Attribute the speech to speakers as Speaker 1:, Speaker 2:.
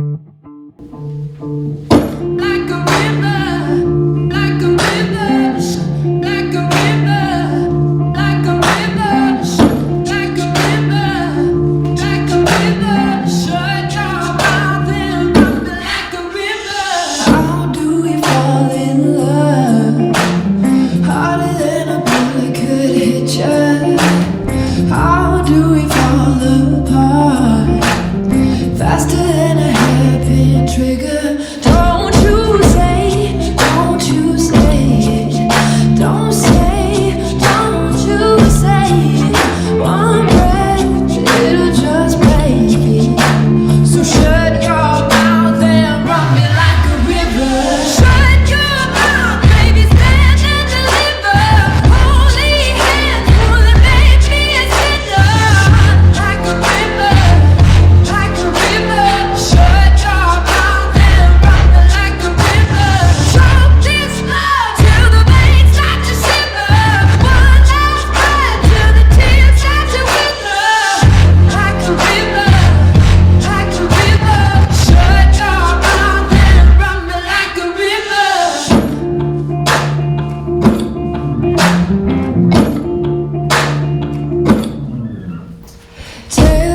Speaker 1: Like a river, like a river, like a river, like a river, like a river, like a river. Shut your mouth and rock me like a river. How do we fall in love? Harder than a bullet could hit you. How do we fall apart? Faster than a hairpin trigger. Don't you say, don't you say it. Don't say, don't you say it. One breath, it'll just break it. So shut your mouth and rock me like a river. Shut your mouth, baby, stand and deliver. Holy hands, will it make me a sinner? Like a river, like a river. Shut your mouth and rock me like a river. Choke this love till the veins start to shiver. One last breath till the tears start to wither. Like a river, like a river. Shut your mouth and rock me like a river. Take